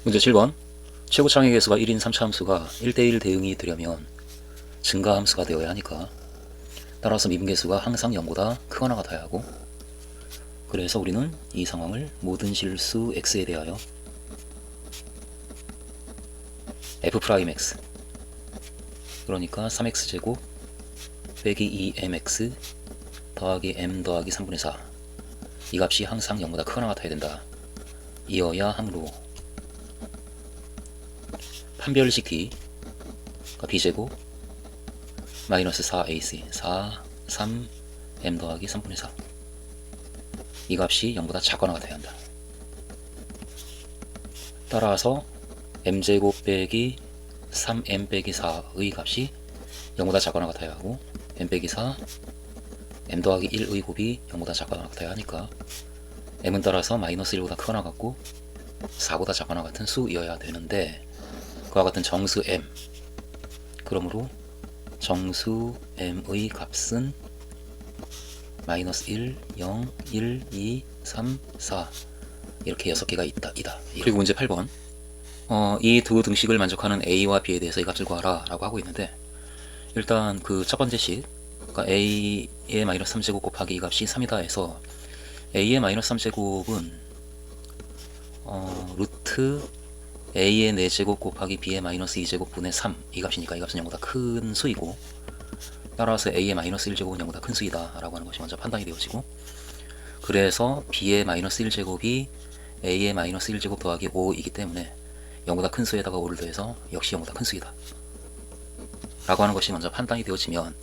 문제 7번. 최고 창의 개수가 1인 3차 함수가 1대1 대응이 되려면 증가 함수가 되어야 하니까 따라서 미분계수가 항상 0보다 크거나 같아야 하고, 그래서 우리는 이 상황을 모든 실수 x에 대하여 f'x, 그러니까 3x제곱 빼기 2mx 더하기 m 더하기 3분의 4, 이 값이 항상 0보다 크거나 같아야 된다. 이어야 하므로 판별식 d 가 b제곱 마이너스 4ac 4 3 m 더하기 3분의 4, 이 값이 0보다 작거나 같아야 한다. 따라서 m제곱 빼기 3m 빼기 4의 값이 0보다 작거나 같아야 하고, m 빼기 4 m 더하기 1의 곱이 0보다 작거나 같아야 하니까 m은 따라서 마이너스 1보다 크거나 같고 4보다 작거나 같은 수이어야 되는데, 그와 같은 정수 m, 그러므로 정수 m의 값은 마이너스 1, 0, 1, 2, 3, 4 이렇게 6개가 있다. 그리고 문제 8번. 이 두 등식을 만족하는 a와 b에 대해서 이 값을 구하라 라고 하고 있는데, 일단 그 첫 번째 식, 그러니까 a의 마이너스 3제곱 곱하기 이 값이 3이다 해서 a의 마이너스 3제곱은 루트 a의 4제곱 곱하기 b의 마이너스 2제곱 분의 3, 이 값이니까 이 값은 0보다 큰 수이고, 따라서 a의 마이너스 1제곱은 0보다 큰 수이다 라고 하는 것이 먼저 판단이 되어지고, 그래서 b의 마이너스 1제곱이 a의 마이너스 1제곱 더하기 5이기 때문에 0보다 큰 수에다가 5를 더해서 역시 0보다 큰 수이다 라고 하는 것이 먼저 판단이 되어지면,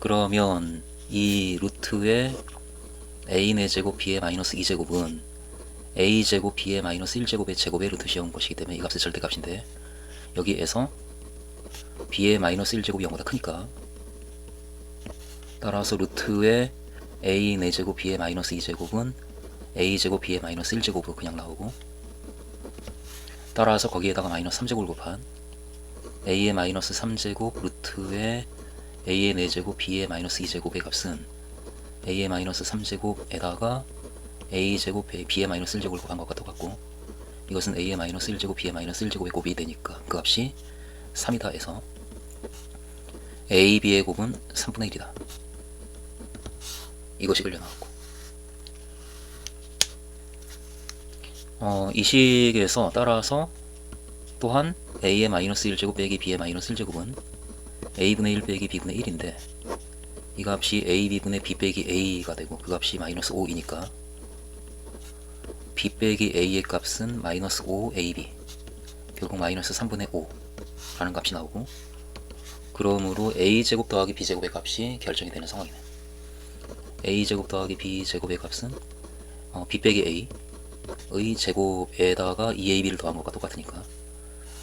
그러면 이 루트의 a 4제곱 b의 마이너스 2제곱은 a제곱 b의 마이너스 1제곱의 제곱의 루트 시험인 것이기 때문에 이 값의 절대값인데, 여기에서 b의 마이너스 1제곱이 0보다 크니까 따라서 루트의 a 4제곱 b의 마이너스 2제곱은 a제곱 b의 마이너스 1제곱으로 그냥 나오고, 따라서 거기에다가 마이너스 3제곱을 곱한 a의 마이너스 3제곱 루트의 a의 4제곱 b의 마이너스 2제곱의 값은 a의 마이너스 3제곱에다가 a제곱 b의 마이너스 1제곱을 곱한 것과 똑같고, 이것은 a의 마이너스 1제곱 b의 마이너스 1제곱의 곱이 되니까 그 값이 3이다 해서 a, b의 곱은 3분의 1이다. 이것이 끌려 나왔고, 이 식에서 따라서 또한 a의 마이너스 1제곱 빼기 b의 마이너스 1제곱은 a분의 1 빼기 b분의 1인데, 이 값이 ab분의 b 빼기 a가 되고 그 값이 마이너스 5이니까 b 빼기 a의 값은 마이너스 5ab, 결국 마이너스 3분의 5 라는 값이 나오고, 그러므로 a제곱 더하기 b제곱의 값이 결정이 되는 상황이네. a제곱 더하기 b제곱의 값은 b 빼기 a의 제곱에다가 2ab를 더한 것과 똑같으니까,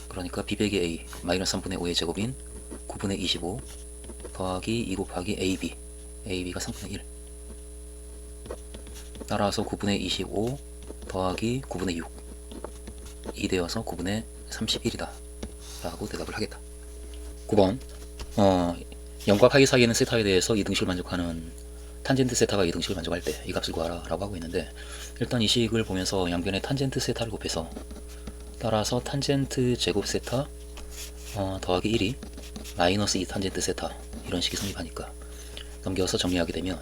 그러니까 b 빼기 a 마이너스 3분의 5의 제곱인 9분의 25 더하기 2 곱하기 ab가 3분의 1, 따라서 9분의 25 더하기 9분의 6 이 되어서 9분의 31이다 라고 대답을 하겠다. 9번. 0과 파이 사이에는 세타에 대해서 이 등식을 만족하는 탄젠트 세타가 이 등식을 만족할 때 이 값을 구하라 라고 하고 있는데, 일단 이 식을 보면서 양변에 탄젠트 세타를 곱해서 따라서 탄젠트 제곱 세타 더하기 1이 마이너스 2 탄젠트 세타, 이런 식이 성립하니까 넘겨서 정리하게 되면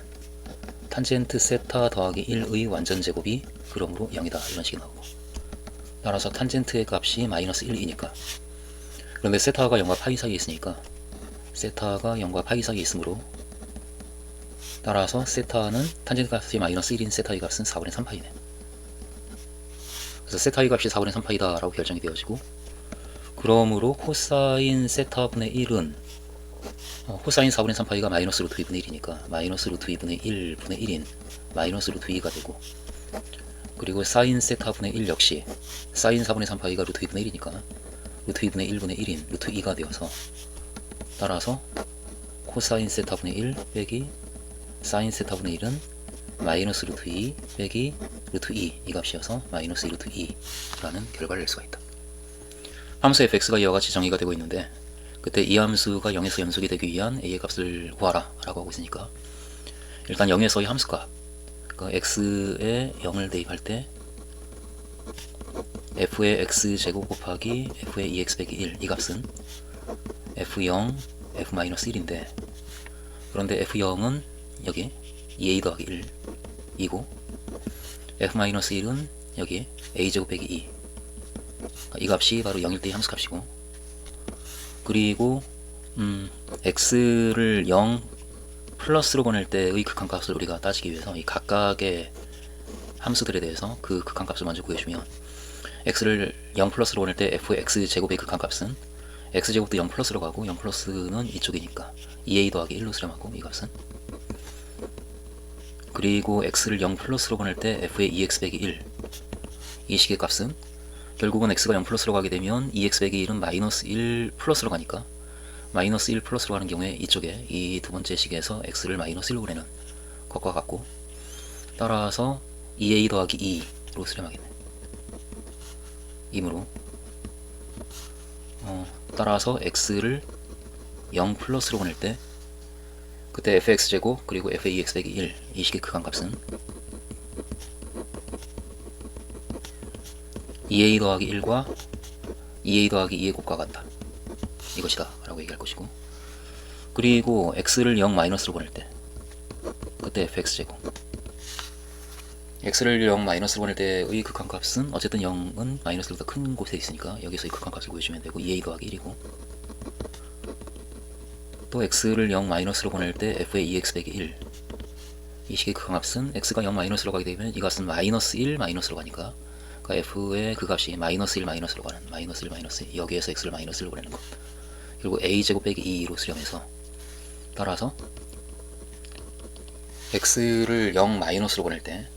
탄젠트 세타 더하기 1의 완전 제곱이 그러므로 0이다 이런 식이 나오고, 따라서 탄젠트의 값이 마이너스 1이니까, 그런데 세타가 0과 파이 사이에 있으니까 세타가 0과 파이 사이에 있으므로 따라서 세타는 탄젠트 값이 마이너스 1인 세타의 값은 4분의 3파이네. 그래서 세타의 값이 4분의 3파이다 라고 결정이 되어지고, 그러므로 코사인 세타분의 1은 코사인 4분의 3파이가 마이너스 루트 2분의 1이니까 마이너스 루트 2분의 1분의 1인 마이너스 루트 2가 되고, 그리고 사인 세타분의 1 역시 사인 4분의 3파이가 루트 2분의 1이니까 루트 2분의 1분의 1인 루트 2가 되어서, 따라서 코사인 세타분의 1 빼기 사인 세타분의 1은 마이너스 루트 2 빼기 루트 2, 이 값이어서 마이너스 2 루트 2라는 결과를 낼 수가 있다. 함수 fx가 이와 같이 정의가 되고 있는데, 그때 이 함수가 0에서 연속이 되기 위한 a의 값을 구하라 라고 하고 있으니까, 일단 0에서의 함수값, 그러니까 x에 0을 대입할 때 f의 x제곱 곱하기 f의 2x 빼기 1, 이 값은 f0, f-1인데, 그런데 f0은 여기 2a 더하기 1 이고 f-1은 여기 a제곱 빼기 2, 이 값이 바로 0일 때의 함수 값이고, 그리고 x를 0 플러스로 보낼 때의 극한값을 우리가 따지기 위해서 이 각각의 함수들에 대해서 그 극한값을 먼저 구해주면, x를 0 플러스로 보낼 때 f의 x제곱의 극한값은 x제곱도 0 플러스로 가고 0 플러스는 이쪽이니까 2a 더하기 1로 수렴하고, 이 값은, 그리고 x를 0 플러스로 보낼 때 f의 2x 빼기 1, 이 식의 값은 결국은 x가 0 플러스로 가게 되면 2x 빼기 1은 마이너스 1 플러스로 가니까 마이너스 1 플러스로 가는 경우에 이쪽에 이 두 번째 식에서 x를 마이너스 1로 보내는 것과 같고, 따라서 2a 더하기 2로 수렴하겠네. 이므로 따라서 x를 0 플러스로 보낼 때 그때 fx제곱 그리고 f의 2x 빼기 1, 이 식의 극한값은 2a 더하기 1과 2a 더하기 2의 곱과 같다, 이것이다 라고 얘기할 것이고, 그리고 x를 0 마이너스로 보낼 때 그때 fx제곱, x를 0 마이너스로 보낼 때의 극한값은 어쨌든 0은 마이너스보다 큰 곳에 있으니까 여기서 이 극한값을 구해주면 되고 2a 더하기 1이고, 또 x를 0 마이너스로 보낼 때 f의 2x 빼기 1, 이 식의 극한값은 x가 0 마이너스로 가게 되면 이 값은 마이너스 1 마이너스로 가니까 f의 그 값이 마이너스 1 마이너스로 가는 마이너스 1 마이너스 2, 여기에서 x를 마이너스로 보내는 것, 그리고 a제곱 빼기 2로 수렴해서, 따라서 x를 0 마이너스로 보낼 때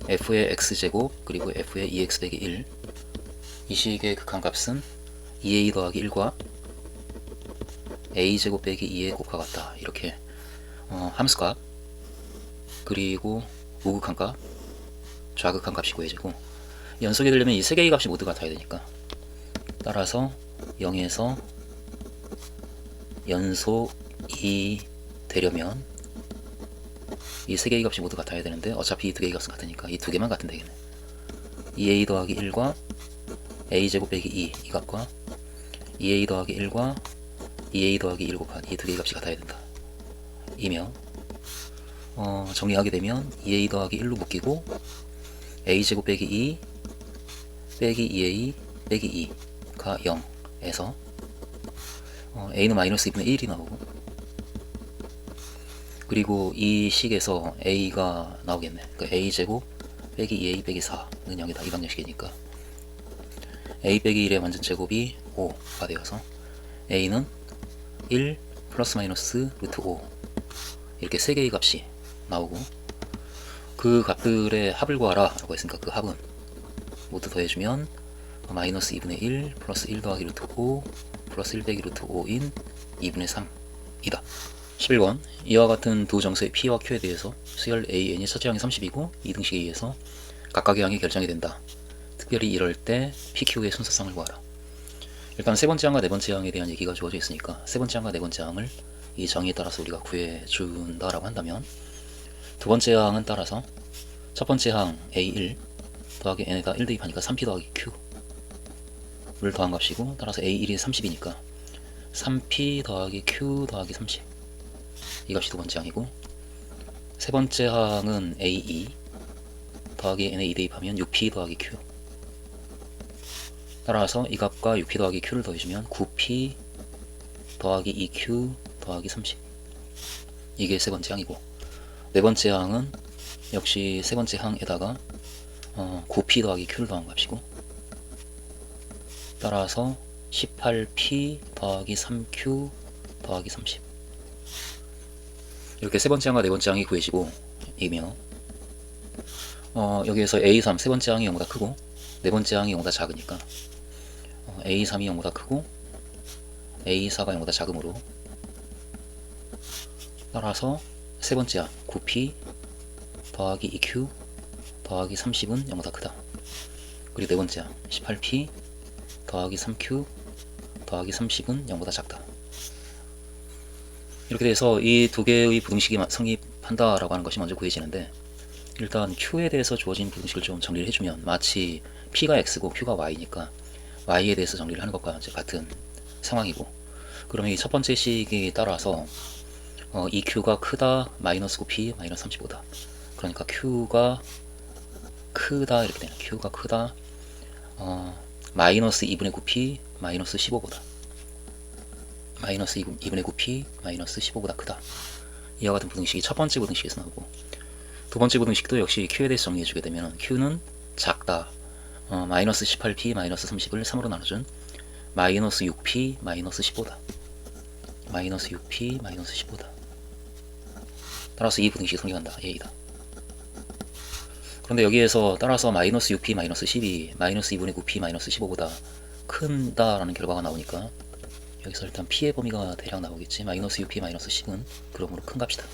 f의 x제곱 그리고 f의 2x 빼기 1, 이 식의 극한값은 2a 더하기 1과 a제곱 빼기 2의 곱과 같다, 이렇게 함수값 그리고 우극한값, 좌극한값이 구해지고, 연속이 되려면 이 세 개의 값이 모두 같아야 되니까, 따라서 0에서 연속이 되려면 이 세 개의 값이 모두 같아야 되는데 어차피 이 두 개의 값은 같으니까 이 두 개만 같으면 되겠네. 2a 더하기 1과 a제곱 빼기 2, 이 값과 2a 더하기 1과 2a 더하기 1 곱한 이 두 개의 값이 같아야 된다 이며, 정리하게 되면 2a 더하기 1로 묶이고 a제곱 빼기 2 빼기 2a 빼기 2가 0에서 a는 마이너스 2분의 1이 나오고, 그리고 이 식에서 a가 나오겠네. 그러니까 a제곱 빼기 2a 빼기 4는 0이다, 이 방정식이니까 a 빼기 1의 완전 제곱이 5가 되어서 a는 1 플러스 마이너스 루트 5, 이렇게 세 개의 값이 나오고, 그 값들의 합을 구하라 라고 했으니까 그 합은 모두 더해주면 마이너스 2분의 1 플러스 1 더하기 루트 5 플러스 1 빼기 루트 5인 2분의 3이다. 11번, 이와 같은 두 정수의 P와 Q에 대해서 수열 AN이 첫째 항이 30이고 2등식에 의해서 각각의 항이 결정이 된다. 특별히 이럴 때 PQ의 순서상을 구하라. 일단 세 번째 항과 네 번째 항에 대한 얘기가 주어져 있으니까 세 번째 항과 네 번째 항을 이 정의에 따라서 우리가 구해준다라고 한다면, 두 번째 항은 따라서 첫 번째 항 A1 더하기 N에다 1 대입하니까 3P 더하기 Q를 더한 값이고, 따라서 A1이 30이니까 3P 더하기 Q 더하기 30, 이 값이 두 번째 항이고, 세 번째 항은 A2 더하기 N에 2 대입하면 6P 더하기 Q, 따라서 이 값과 6P 더하기 Q를 더해주면 9P 더하기 2Q 더하기 30, 이게 세 번째 항이고, 네 번째 항은 역시 세 번째 항에다가 9P 더하기 Q를 더한 값이고, 따라서 18P 더하기 3Q 더하기 30, 이렇게 세 번째 항과 네 번째 항이 구해지고 이며, 여기에서 A3 세 번째 항이 0보다 크고 네 번째 항이 0보다 작으니까 A3이 0보다 크고 A4가 0보다 작으므로, 따라서 세 번째 항 9P 더하기 2Q 더하기 30은 0보다 크다. 그리고 네 번째 항 18P 더하기 3Q 더하기 30은 0보다 작다. 이렇게 돼서 이 두 개의 부등식이 성립한다라고 하는 것이 먼저 구해지는데, 일단 Q에 대해서 주어진 부등식을 좀 정리를 해주면, 마치 P가 X고 Q가 Y니까 Y에 대해서 정리를 하는 것과 이제 같은 상황이고, 그러면 이 첫 번째 식에 따라서 이 Q가 크다 마이너스 9P 마이너스 35다. 그러니까 Q가 크다 이렇게 되는, Q가 크다 마이너스 2분의 9P 마이너스 15보다, 마이너스 2분의 9P 마이너스 15보다 크다. 이와 같은 부등식이 첫 번째 부등식에서 나오고, 두 번째 부등식도 역시 Q에 대해서 정리해주게 되면 Q는 작다 마이너스 18P 마이너스 30을 3으로 나눠준 마이너스 6P 마이너스 15다. 마이너스 6P 마이너스 15다. 따라서 이 부등식이 성립한다. A다. 그런데 여기에서 따라서 마이너스 6P 마이너스 12 마이너스 2분의 9P 마이너스 15보다 큰다라는 결과가 나오니까, 여기서 일단 P의 범위가 대략 나오겠지. 마이너스 6P 마이너스 10은 그러므로 큰 값이다.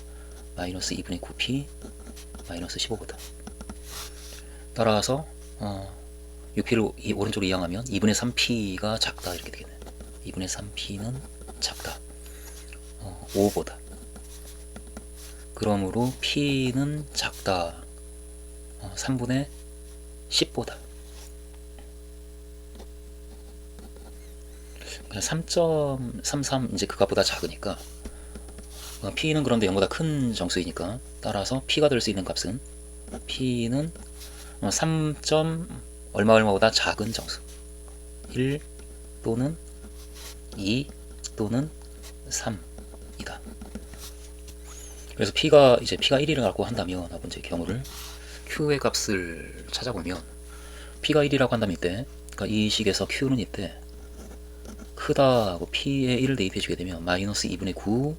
마이너스 2분의 9P 마이너스 15보다. 따라서 6P를 오른쪽으로 이항하면 2분의 3P가 작다 이렇게 되겠네. 2분의 3P는 작다 5보다. 그러므로 P는 작다 3분의 10보다. 3.33 이제 그 값보다 작으니까 P는 그런데 0보다 큰 정수이니까, 따라서 P가 될 수 있는 값은 P는 3. 얼마보다 작은 정수 1 또는 2 또는 3이다. 그래서 P가 1이라고 갖고 한다면, 첫 번째 경우를 Q의 값을 찾아보면 P가 1이라고 한다면 이때, 그러니까 이 식에서 Q는 이때 크다 하고 P에 1을 대입해 주게 되면 마이너스 2분의 9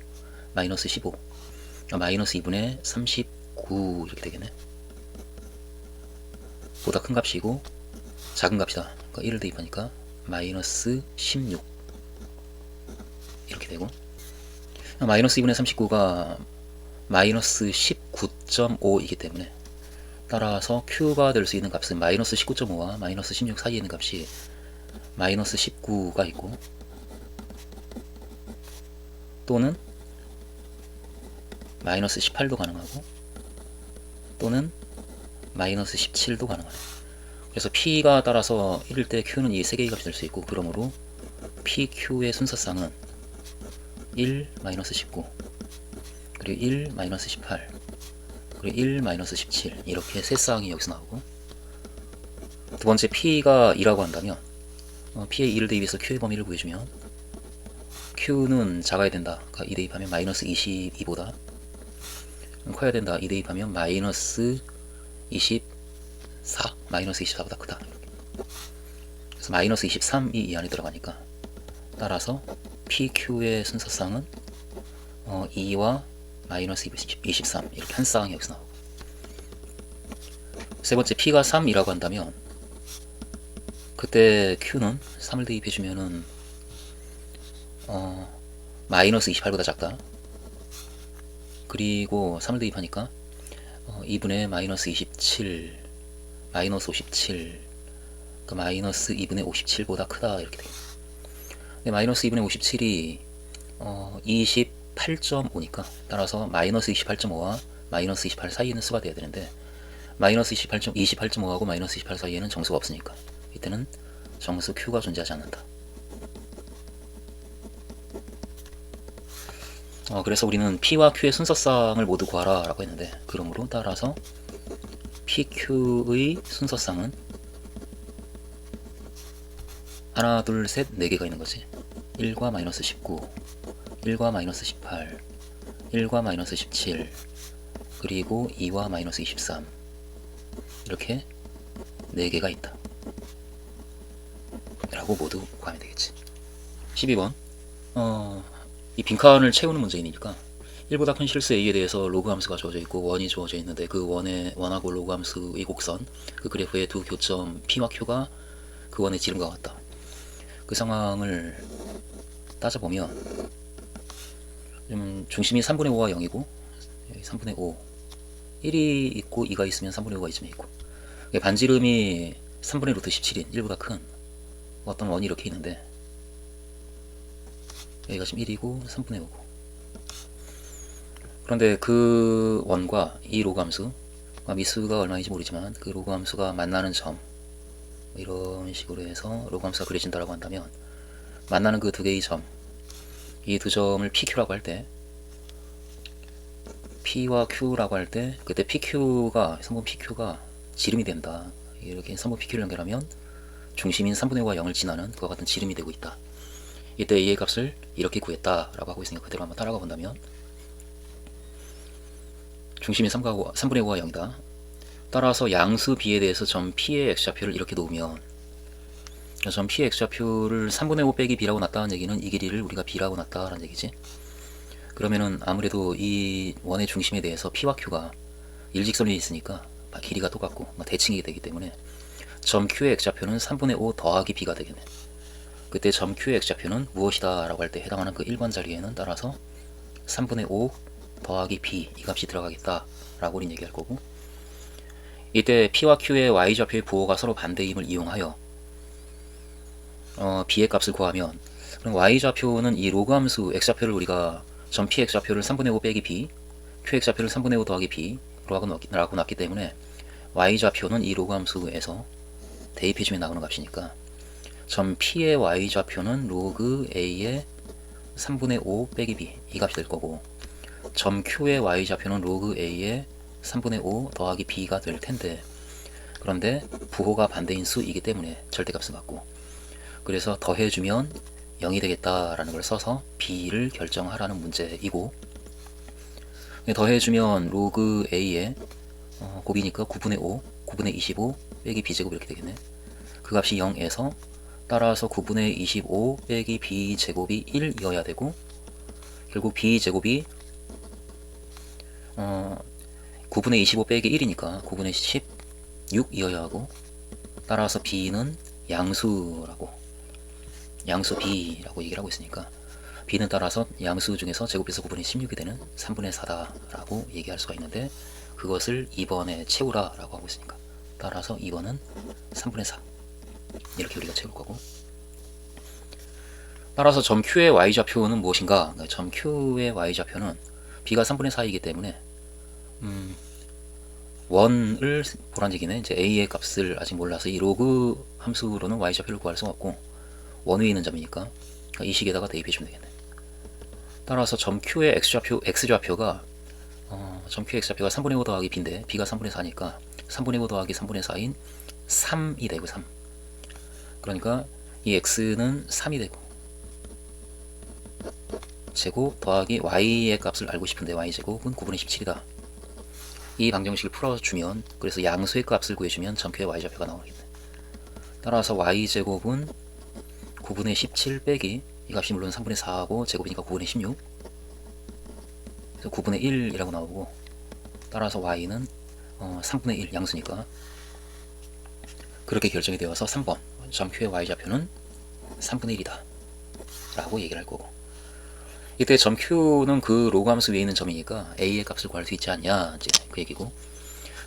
마이너스 15 마이너스 2분의 39 이렇게 되겠네. 보다 큰 값이고 작은 값이다. 그러니까 1을 대입하니까 마이너스 16 이렇게 되고, 마이너스 2분의 39가 마이너스 19.5이기 때문에, 따라서 Q가 될 수 있는 값은 마이너스 19.5와 마이너스 16 사이에 있는 값이 마이너스 19가 있고, 또는 마이너스 18도 가능하고, 또는 마이너스 17도 가능하네. 그래서 P가 따라서 1일 때 Q는 이 세 개의 값이 될 수 있고, 그러므로 PQ의 순서쌍은 1 마이너스 19 그리고 1 마이너스 18 그리고 1 마이너스 17 이렇게 세 쌍이 여기서 나오고, 두 번째 P가 2라고 한다면 P의 2를 대입해서 Q의 범위를 구해주면 Q는 작아야 된다. 그러니까 2 대입하면 마이너스 22보다 커야 된다. 2 대입하면 마이너스 24 마이너스 24보다 크다. 그래서 마이너스 23이 이 안에 들어가니까, 따라서 PQ의 순서쌍은 2와 마이너스 23 이렇게 한 쌍이 여기서 나오고, 세 번째 P가 3이라고 한다면 그때 Q는 3을 대입해주면은 마이너스 28보다 작다. 그리고 3을 대입하니까 2분의 마이너스 27 마이너스 57 그 마이너스 2분의 57보다 크다 이렇게 돼요. 근데 마이너스 2분의 57이 28.5니까, 따라서 마이너스 28.5와 마이너스 28 사이에 있는 수가 돼야 되는데, 마이너스 28.5하고 마이너스 28 사이에는 정수가 없으니까 이때는 정수 Q가 존재하지 않는다. 그래서 우리는 P와 Q의 순서쌍을 모두 구하라 라고 했는데, 그러므로 따라서 PQ의 순서쌍은 하나 둘 셋 4개가 있는 거지. 1과 마이너스 19 1과 마이너스 18 1과 마이너스 17 그리고 2와 마이너스 23 이렇게 4개가 있다 라고 모두 구하면 되겠지. 12번 이 빈칸을 채우는 문제이니까 1보다 큰 실수 A에 대해서 로그 함수가 주어져 있고 원이 주어져 있는데, 그 원하고 로그 함수의 곡선, 그 그래프의 두 교점 P와 Q가 그 원의 지름과 같다. 그 상황을 따져보면 중심이 3분의 5와 0이고 3분의 5 1이 있고 2가 있으면 3분의 5가 이쯤에 있고, 반지름이 3분의 루트 17인 1보다 큰 어떤 원이 이렇게 있는데, 여기가 지금 1이고 3분의 5고, 그런데 그 원과 이 로그 함수 미수가 얼마인지 모르지만 그 로그 함수가 만나는 점 이런 식으로 해서 로그 함수가 그려진다라고 한다면 만나는 그 두 개의 점, 이 두 점을 PQ라고 할 때 P와 Q라고 할 때 그때 PQ가 선분 PQ가 지름이 된다. 이렇게 선분 PQ를 연결하면 중심인 3분의 5가 0을 지나는 그와 같은 지름이 되고 있다. 이때 A의 값을 이렇게 구했다라고 하고 있으니까 그대로 한번 따라가 본다면 중심인 3분의 5가 0이다. 따라서 양수 B에 대해서 점 P의 X좌표를 이렇게 놓으면 점 P의 X좌표를 3분의 5 빼기 B라고 놨다는 얘기는 이 길이를 우리가 B라고 놨다라는 얘기지. 그러면은 아무래도 이 원의 중심에 대해서 P와 Q가 일직선이 있으니까 길이가 똑같고 대칭이 되기 때문에 점 Q의 X좌표는 3분의 5 더하기 B가 되겠네. 그때 점 Q의 X좌표는 무엇이다 라고 할 때 해당하는 그 1번 자리에는 따라서 3분의 5 더하기 B 이 값이 들어가겠다 라고 우린 얘기할 거고, 이때 P와 Q의 Y좌표의 부호가 서로 반대임을 이용하여 B의 값을 구하면, 그럼 Y좌표는 이 로그 함수 X좌표를 우리가 점 P X좌표를 3분의 5 빼기 B, Q X좌표를 3분의 5 더하기 B라고 놨기 때문에 Y좌표는 이 로그 함수에서 대입해주면 나오는 값이니까 점 P의 Y좌표는 로그 A의 3분의 5 빼기 B 이 값이 될 거고, 점 Q의 Y좌표는 로그 A의 3분의 5 더하기 B가 될 텐데, 그런데 부호가 반대인 수이기 때문에 절대값은 같고, 그래서 더해주면 0이 되겠다라는 걸 써서 B를 결정하라는 문제이고, 더해주면 로그 A의 곱이니까 9분의 5, 9분의 25 빼기 B제곱 이렇게 되겠네. 그 값이 0에서 따라서 9분의 25 빼기 B제곱이 1이어야 되고, 결국 B제곱이 9분의 25 빼기 1이니까 9분의 16이어야 하고, 따라서 B는 양수라고, 양수 B라고 얘기를 하고 있으니까 B는 따라서 양수 중에서 제곱해서 9분의 16이 되는 3분의 4다 라고 얘기할 수가 있는데, 그것을 2번에 채우라 라고 하고 있으니까 따라서 2번은 3분의 4 이렇게 우리가 채울 거고, 따라서 점 Q의 Y좌표는 무엇인가? 점 Q의 Y좌표는 B가 3분의 4이기 때문에 원을 보란 얘기는 이제 A의 값을 아직 몰라서 이 로그 함수로는 Y좌표를 구할 수 없고 원 위에 있는 점이니까 이 식에다가 대입해주면 되겠네. 따라서 점 Q의 X좌표가 점 Q의 X좌표가 3분의 5 더하기 B인데 B가 3분의 4니까 3분의 5 더하기 3분의 4인 3이 되고 3. 그러니까 이 X는 3이 되고 제곱 더하기 Y의 값을 알고 싶은데 Y제곱은 9분의 17이다. 이 방정식을 풀어주면, 그래서 양수의 값을 구해주면 점 Q의 Y좌표가 나오겠네. 따라서 Y제곱은 9분의 17 빼기 이 값이 물론 3분의 4하고 제곱이니까 9분의 16, 그래서 9분의 1이라고 나오고, 따라서 Y는 3분의 1 양수니까 그렇게 결정이 되어서 3번 점 Q의 Y좌표는 3분의 1이다 라고 얘기를 할 거고, 이때 점 Q는 그 로그 함수 위에 있는 점이니까 A의 값을 구할 수 있지 않냐, 이제 그 얘기고,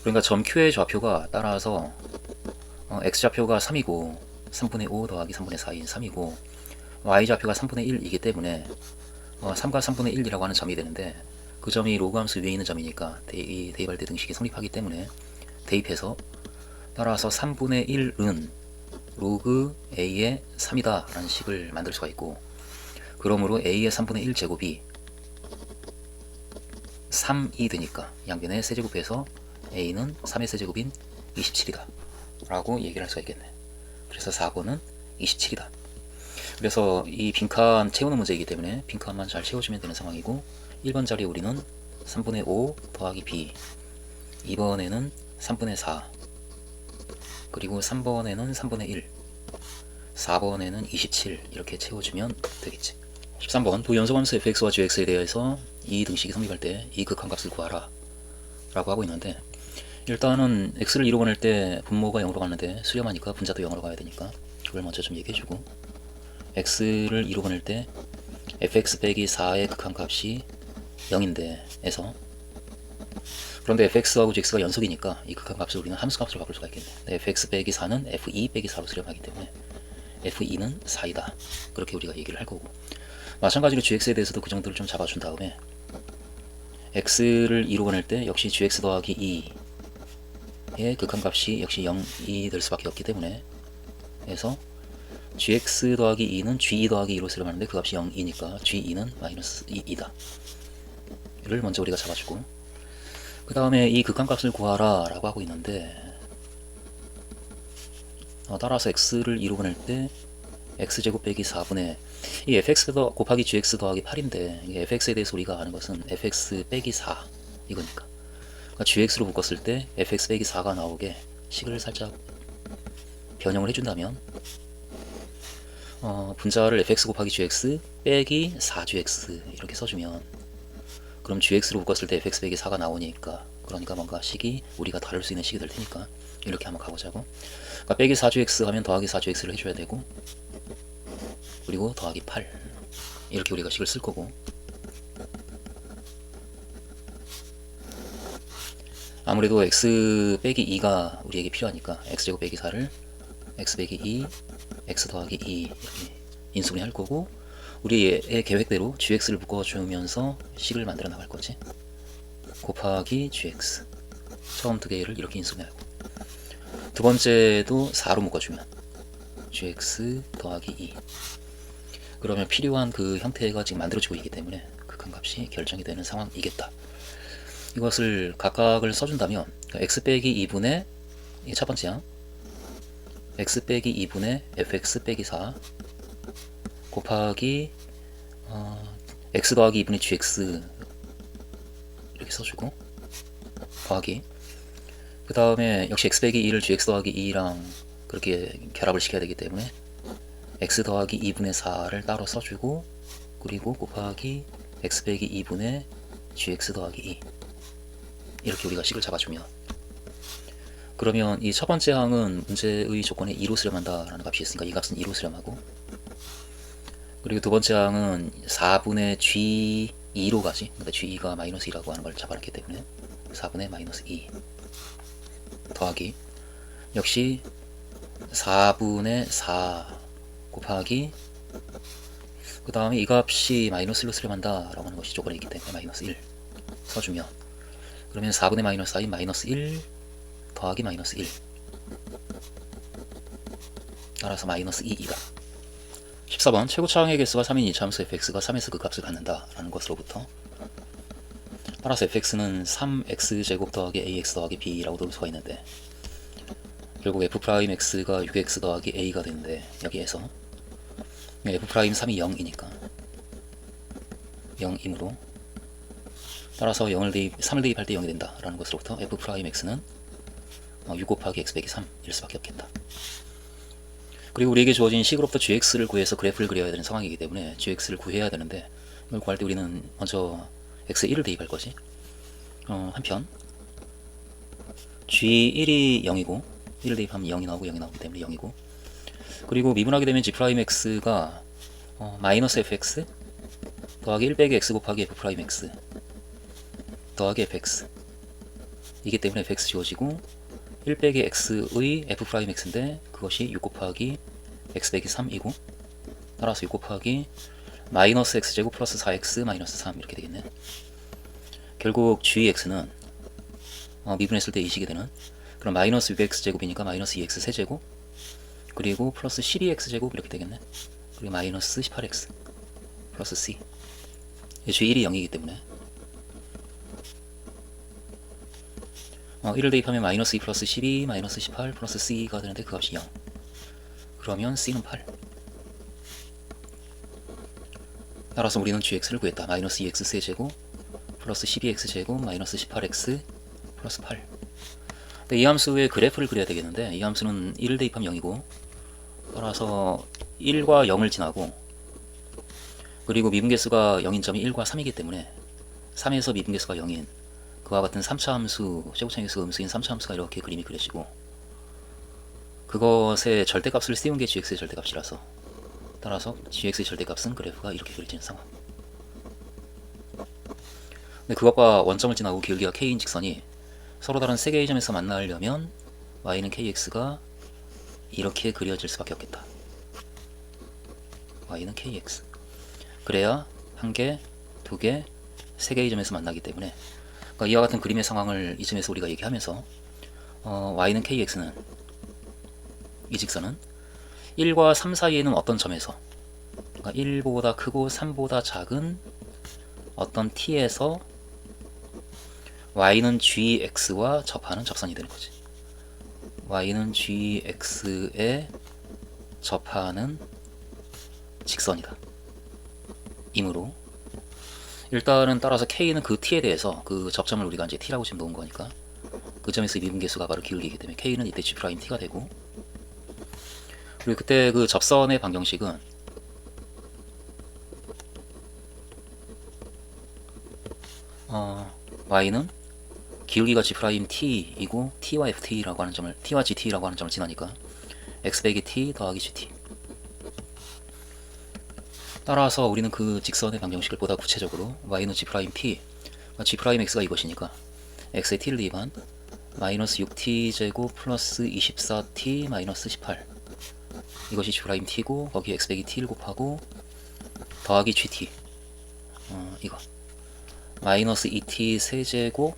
그러니까 점 Q의 좌표가 따라서 X좌표가 3이고 3분의 5 더하기 3분의 4인 3이고 Y좌표가 3분의 1이기 때문에 3과 3분의 1이라고 하는 점이 되는데, 그 점이 로그 함수 위에 있는 점이니까 이 대입할 때 등식이 성립하기 때문에 대입해서 따라서 3분의 1은 로그 A의 3이다 라는 식을 만들 수가 있고, 그러므로 A의 3분의 1 제곱이 3이 되니까 양변에 세제곱해서 A는 3의 세제곱인 27이다 라고 얘기를 할 수가 있겠네. 그래서 4번은 27이다. 그래서 이 빈칸 채우는 문제이기 때문에 빈칸만 잘 채워주면 되는 상황이고, 1번 자리에 우리는 3분의 5 더하기 B, 2번에는 3분의 4, 그리고 3번에는 3분의 1, 4번에는 27 이렇게 채워주면 되겠지. 13번 두 연속함수 fx와 gx에 대해서 이 등식이 성립할 때 이 극한값을 구하라 라고 하고 있는데, 일단은 x를 2로 보낼 때 분모가 0으로 가는데 수렴하니까 분자도 0으로 가야 되니까 그걸 먼저 좀 얘기해주고, x를 2로 보낼 때 fx 빼기 4의 극한값이 0인데 에서, 그런데 fx하고 gx가 연속이니까 이 극한값을 우리는 함수값으로 바꿀 수가 있겠네. fx 빼기 4는 f2 빼기 4로 수렴하기 때문에 f2는 4이다 그렇게 우리가 얘기를 할 거고, 마찬가지로 gx에 대해서도 그 정도를 좀 잡아준 다음에 x를 2로 보낼 때 역시 gx 더하기 2 극한값이 역시 0이 될 수밖에 없기 때문에, 그래서 gx 더하기 2는 g2 더하기 2로 수렴하는데 그 값이 0이니까 g2는 마이너스 2이다 를 먼저 우리가 잡아주고, 그 다음에 이 극한값을 구하라 라고 하고 있는데, 따라서 x를 2로 보낼 때 x제곱 빼기 4분의 이 fx 곱하기 gx 더하기 8인데, 이게 fx에 대해서 우리가 아는 것은 fx 빼기 4 이거니까, 그러니까 gx로 묶었을 때 fx 빼기 4가 나오게 식을 살짝 변형을 해준다면, 분자를 fx 곱하기 gx 빼기 4gx 이렇게 써주면, 그럼 gx로 묶었을 때 fx 빼기 4가 나오니까, 그러니까 뭔가 식이 우리가 다룰 수 있는 식이 될 테니까 이렇게 한번 가보자고. 그러니까 빼기 4gx 하면 더하기 4gx를 해줘야 되고, 그리고 더하기 8 이렇게 우리가 식을 쓸 거고, 아무래도 x 빼기 2가 우리에게 필요하니까 x제곱 빼기 4를 x 빼기 2 x 더하기 2 이렇게 인수분해 할 거고, 우리의 계획대로 gx를 묶어주면서 식을 만들어 나갈 거지. 곱하기 gx 처음 두 개를 이렇게 인수분해하고, 두 번째도 4로 묶어주면 gx 더하기 2, 그러면 필요한 그 형태가 지금 만들어지고 있기 때문에 극한값이 결정이 되는 상황이겠다. 이것을 각각을 써준다면, 그러니까 x 빼기 2분의 이게 첫 번째야, x 빼기 2분의 fx 빼기 4 곱하기 x 더하기 2분의 gx 이렇게 써주고, 더하기, 그 다음에 역시 x 빼기 2를 gx 더하기 2랑 그렇게 결합을 시켜야 되기 때문에 x 더하기 2분의 4를 따로 써주고, 그리고 곱하기 x 빼기 2분의 gx 더하기 2 이렇게 우리가 식을 잡아주면, 그러면 이 첫 번째 항은 문제의 조건에 2로 수렴한다 라는 값이 있으니까 이 값은 2로 수렴하고, 그리고 두 번째 항은 4분의 g2로 가지, 근데 g2가 마이너스 2라고 하는 걸 잡아놨기 때문에 4분의 마이너스 2 더하기, 역시 4분의 4 곱하기, 그 다음에 이 값이 마이너스 1로 수렴한다 라고 하는 것이 조건이 있기 때문에 마이너스 1 써주면, 그러면 4분의 마이너스 4인 마이너스 1 더하기 마이너스 1, 따라서 마이너스 2이다. 14번 최고차항의 개수가 3인 이차함수 fx가 3에서 그 값을 갖는다 라는 것으로부터, 따라서 fx는 3x제곱 더하기 ax 더하기 b라고 볼 수가 있는데, 결국 f'x가 6x 더하기 a가 되는데, 여기에서 f'삼이 0이니까 0이므로, 따라서 3을 대입할 때 0이 된다 라는 것으로부터 f'x는 6 곱하기 x 빼기 3일 수밖에 없겠다. 그리고 우리에게 주어진 식으로부터 gx를 구해서 그래프를 그려야 되는 상황이기 때문에 gx를 구해야 되는데, 이걸 구할 때 우리는 먼저 x에 1을 대입할 거지. 한편 g1이 0이고 1을 대입하면 0이 나오고 0이 나오기 때문에 0이고, 그리고 미분하게 되면 g'x가 마이너스 fx 더하기 1 빼기 x 곱하기 f'x 더하기 fx 이기 때문에 fx 지워지고, 1 빼기 x의 f'x인데 그것이 6 곱하기 x 빼기 3이고, 따라서 6 곱하기 마이너스 x제곱 플러스 4x 마이너스 3 이렇게 되겠네. 결국 gx는 미분했을 때 이 식이 되는, 그럼 마이너스 6x제곱이니까 마이너스 2x 세제곱, 그리고 플러스 12x제곱 이렇게 되겠네. 그리고 마이너스 18x 플러스 c, g1이 0이기 때문에 1을 대입하면 마이너스 2 플러스 12 마이너스 18 플러스 c가 되는데 그 값이 0, 그러면 c는 8. 따라서 우리는 gx를 구했다. 마이너스 2x 세제곱 플러스 12x 제곱 마이너스 18x 플러스 8. 근데 이 함수의 그래프를 그려야 되겠는데, 이 함수는 1을 대입하면 0이고, 따라서 1과 0을 지나고, 그리고 미분계수가 0인 점이 1과 3이기 때문에 3에서 미분계수가 0인 그와 같은 3차 함수, 최고차항계수가 음수인 3차 함수가 이렇게 그림이 그려지고, 그것의 절대값을 씌운 게 gx의 절대값이라서, 따라서 gx의 절대값은 그래프가 이렇게 그려지는 상황. 근데 그것과 원점을 지나고 길기가 k인 직선이 서로 다른 세 개의 점에서 만나려면 y는 kx가 이렇게 그려질 수밖에 없겠다. y는 kx. 그래야 한 개, 두 개, 세 개의 점에서 만나기 때문에, 그러니까 이와 같은 그림의 상황을 이 점에서 우리가 얘기하면서 y는 kx는 이 직선은 1과 3 사이에는 어떤 점에서, 그러니까 1보다 크고 3보다 작은 어떤 t에서 y는 gx와 접하는 접선이 되는 거지. y는 gx에 접하는 직선이다. 이므로 일단은 따라서 k는 그 t에 대해서 그 접점을 우리가 이제 t라고 지금 놓은 거니까 그 점에서 미분계수가 바로 기울기이기 때문에 k는 이때 g't가 되고, 그리고 그때 그 접선의 방정식은 y는 기울기가 g't이고 t와 ft라고 하는 점을, t와 gt라고 하는 점을 지나니까 x 빼기 t 더하기 gt. 따라서 우리는 그 직선의 방정식을 보다 구체적으로 y는 g'p, g'x가 이것이니까 x에 t를 대입한 마이너스 6t 제곱 플러스 24t 마이너스 18, 이것이 g't고 거기에 x 빼기 t를 곱하고 더하기 gt, 이거 마이너스 2t 세제곱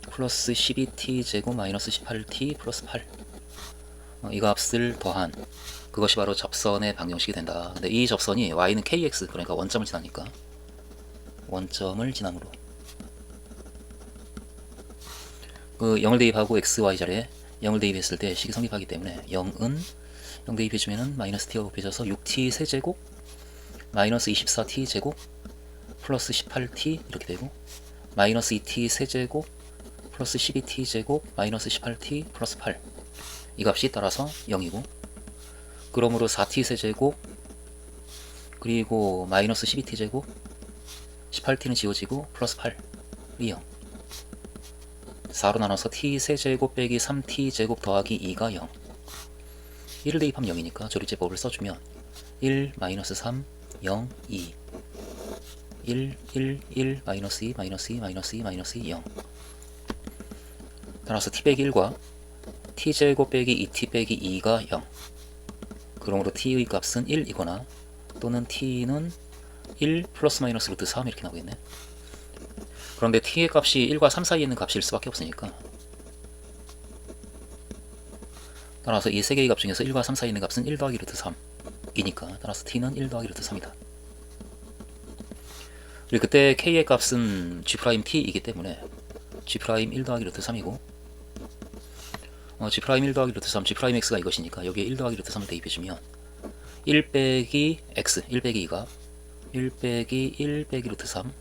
플러스 12t 제곱 마이너스 18t 플러스 8, 이 값을 더한 그것이 바로 접선의 방정식이 된다. 근데 이 접선이 y는 kx, 그러니까 원점을 지나니까 원점을 지남으로 그 0을 대입하고 x, y 자리에 0을 대입했을 때 식이 성립하기 때문에 0은 0 대입해주면은 마이너스 t가 곱해져서 6t 세제곱 마이너스 24t 제곱 플러스 18t 이렇게 되고, 마이너스 2t 세제곱 플러스 12t 제곱 마이너스 18t 플러스 8, 이 값이 따라서 0이고, 그러므로 4t 세제곱 그리고 마이너스 12t 제곱 18t는 지워지고 플러스 8이 0, 4로 나눠서 t 세제곱 빼기 3t 제곱 더하기 2가 0, 1을 대입하면 0이니까 조립제법을 써주면 1 마이너스 3 0 2 1 1 1 마이너스 2 마이너스 2 마이너스 2 마이너스 2 0. 따라서 t 빼기 1과 t 제곱 빼기 2t 빼기 2가 0. 그러므로 t의 값은 1이거나 또는 t는 1 플러스 마이너스 루트 3 이렇게 나오겠네. 그런데 t의 값이 1과 3 사이에 있는 값일 수밖에 없으니까, 따라서 이 세 개의 값 중에서 1과 3 사이에 있는 값은 1 더하기 루트 3이니까 따라서 t는 1 더하기 루트 3이다. 그리고 그때 k의 값은 g't이기 때문에 g'1 더하기 루트 3이고, g'1 더하기 루트 3, g'x가 이것이니까 여기에 1 더하기 루트 3을 대입해주면 1 빼기 x, 1 빼기 2가 1 빼기 1 빼기 루트 3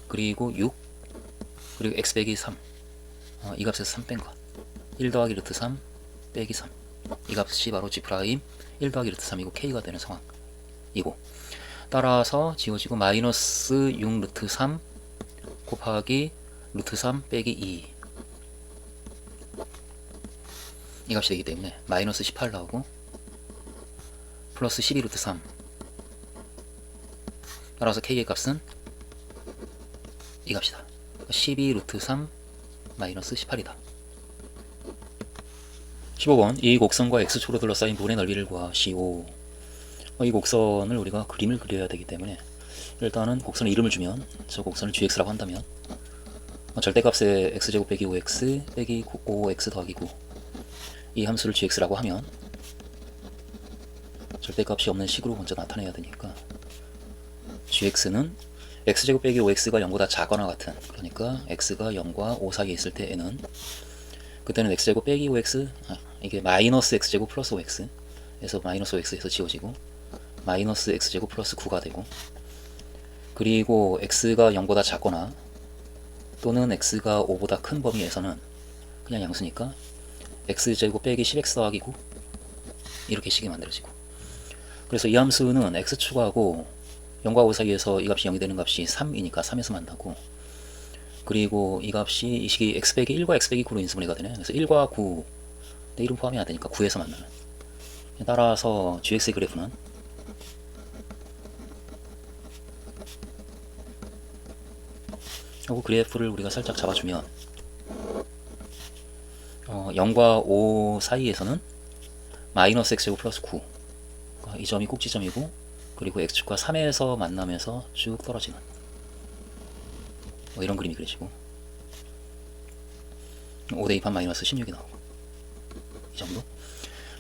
그리고 6 그리고 x 빼기 3, 이 값에서 3 뺀 것, 1 더하기 루트 3 빼기 3, 이 값이 바로 g'1 더하기 루트 3이고 k가 되는 상황이고, 따라서 지워지고 마이너스 6 루트 3 곱하기 루트 3 빼기 2, 이 값이 되기 때문에 마이너스 18 나오고 플러스 12 루트 3, 따라서 k의 값은 이 값이다. 12 루트 3 마이너스 18이다. 15번 이 곡선과 x축으로 둘러싸인 부분의 넓이를 구하시오. 이 곡선을 우리가 그림을 그려야 되기 때문에 일단은 곡선에 이름을 주면, 저 곡선을 gx라고 한다면 절대값에 x제곱 빼기 5x 빼기 5x 더하기 9, 이 함수를 gx라고 하면 절대값이 없는 식으로 먼저 나타내야 되니까 gx는 x제곱 빼기 5x가 0보다 작거나 같은, 그러니까 x가 0과 5 사이에 있을 때에는 그때는 x제곱 빼기 5x, 이게 마이너스 x제곱 플러스 5x 에서 마이너스 5x에서 지워지고 마이너스 x제곱 플러스 9가 되고, 그리고 x가 0보다 작거나 또는 x가 5보다 큰 범위에서는 그냥 양수니까 x제곱 빼기 10x 더하기 9 이렇게 식이 만들어지고, 그래서 이 함수는 x축하고 0과 5 사이에서 이 값이 0이 되는 값이 3이니까 3에서 만나고, 그리고 이 값이 이 식이 x 빼기 1과 x 빼기 9로 인수분해가 되네. 그래서 1과 9 내 이름 포함이 안 되니까 9에서 만나는, 따라서 gx의 그래프는 하고 그래프를 우리가 살짝 잡아주면 0과 5 사이에서는 마이너스 x제곱 플러스 9, 이 점이 꼭지점이고, 그리고 x축과 3에서 만나면서 쭉 떨어지는 이런 그림이 그려지고, 5 대입한 마이너스 16이 나오고 이 정도.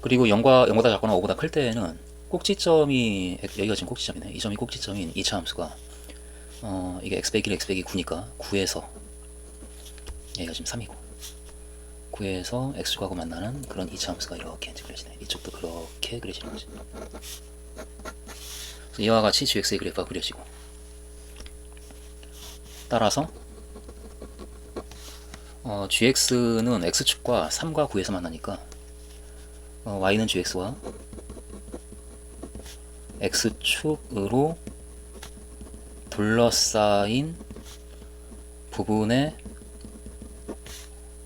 그리고 0보다 작거나 5보다 클 때에는 꼭지점이 여기가 지금 꼭지점이네. 이 점이 꼭지점인 2차 함수가 이게 x 빼기 1 x 빼기 9니까 9에서 여기가 지금 3이고 9에서 x축하고 만나는 그런 2차 함수가 이렇게 그려지네. 이쪽도 그렇게 그려지는 거지. 이와 같이 gx의 그래프가 그려지고 따라서 gx는 x축과 3과 9에서 만나니까 y는 gx와 x축으로 둘러싸인 부분의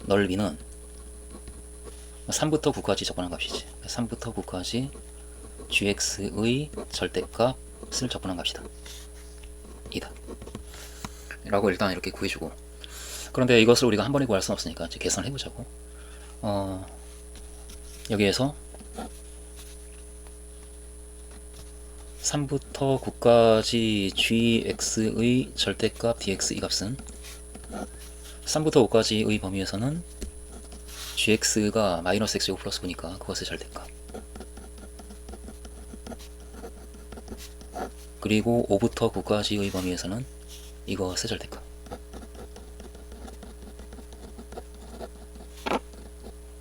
넓이는 3부터 9까지 접근한 값이지. 3부터 9까지 gx의 절대값을 접근한 값이다. 이다. 라고 일단 이렇게 구해주고, 그런데 이것을 우리가 한 번에 구할 수는 없으니까 이제 계산을 해보자고. 여기에서 3부터 9까지 gx의 절대값 dx 이 값은 3부터 5까지의 범위에서는 gx가 마이너스 x제곱 플러스 9니까 그것의 절대값, 그리고 5부터 9까지의 범위에서는 이것의 절대값,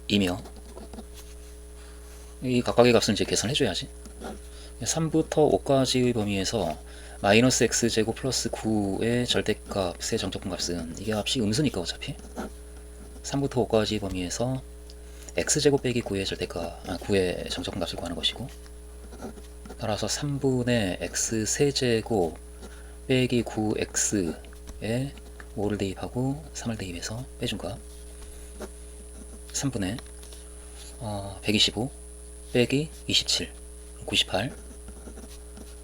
이며 이 각각의 값을 이제 계산해줘야지. 3부터 5까지의 범위에서 마이너스 x제곱 플러스 9의 절대값의 정적분 값은 이게 값이 음수니까 어차피 3부터 5까지 범위에서 x제곱 빼기 9의 절대값, 9의 정적분 값을 구하는 것이고, 따라서 3분의 x 세제곱 빼기 9x에 5를 대입하고 3을 대입해서 빼준 값 3분의 125 빼기 27 98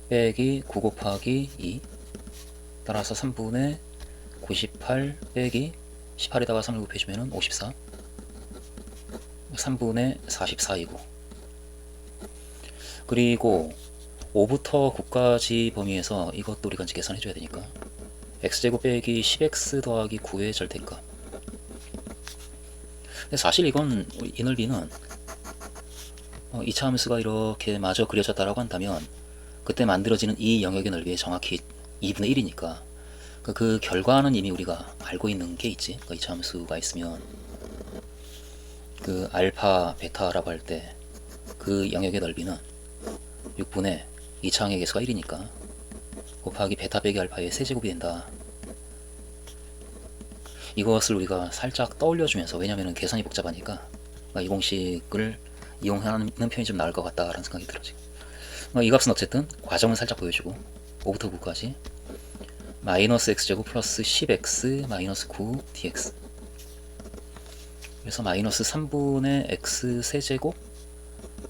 빼기 9 곱하기 2, 따라서 3분의 98 빼기 18에다가 3을 곱해주면 54, 3분의 44이고, 그리고 5부터 9까지 범위에서 이것도 우리가 이제 계산해줘야 되니까 x제곱 빼기 10x 더하기 9의 절대값. 근데 사실 이건 이 넓이는 2차 함수가 이렇게 마저 그려졌다라고 한다면 그때 만들어지는 이 영역의 넓이의 정확히 2분의 1이니까 그 결과는 이미 우리가 알고 있는 게 있지. 2차 함수가 있으면 그 알파, 베타라고 할 때 그 영역의 넓이는 6분의 2차 항의 개수가 1이니까 곱하기 베타 빼기 알파의 세제곱이 된다. 이것을 우리가 살짝 떠올려주면서, 왜냐면 계산이 복잡하니까 이 공식을 이용하는 편이 좀 나을 것 같다라는 생각이 들어 지금. 이 값은 어쨌든 과정은 살짝 보여주고 5부터 9까지 마이너스 x제곱 플러스 10x 마이너스 9 dx, 그래서 마이너스 3분의 x 세제곱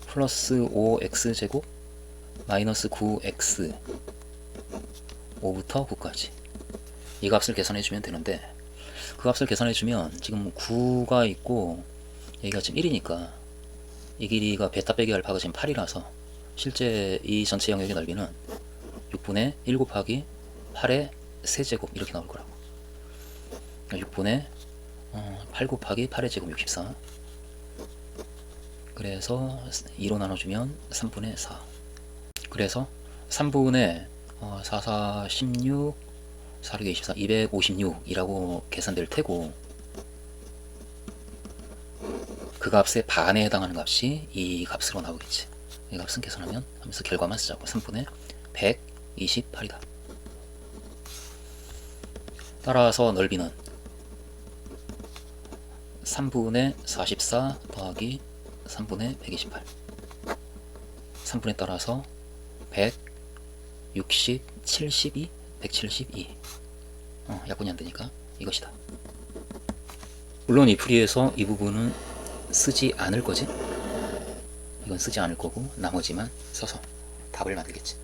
플러스 5x제곱 마이너스 9x 5부터 9까지 이 값을 계산해주면 되는데, 그 값을 계산해주면 지금 9가 있고 여기가 지금 1이니까 이 길이가 베타 빼기 알파가 지금 8이라서 실제 이 전체 영역의 넓이는 6분의 1 곱하기 8의 세제곱 이렇게 나올 거라고. 6분의 8 곱하기 8의 제곱 64, 그래서 2로 나눠주면 3분의 4, 그래서 3분의 4, 4, 16, 4, 6, 24, 256이라고 계산될 테고, 그 값의 반에 해당하는 값이 이 값으로 나오겠지. 이 값은 계산하면 하면서 결과만 쓰자고. 3분의 128이다. 따라서 넓이는 3분의 44 더하기 3분의 128, 3분에 따라서 160, 72, 172. 약분이 안되니까 이것이다. 물론 이 풀이에서 이 부분은 쓰지 않을 거지. 이건 쓰지 않을 거고 나머지만 써서 답을 만들겠지.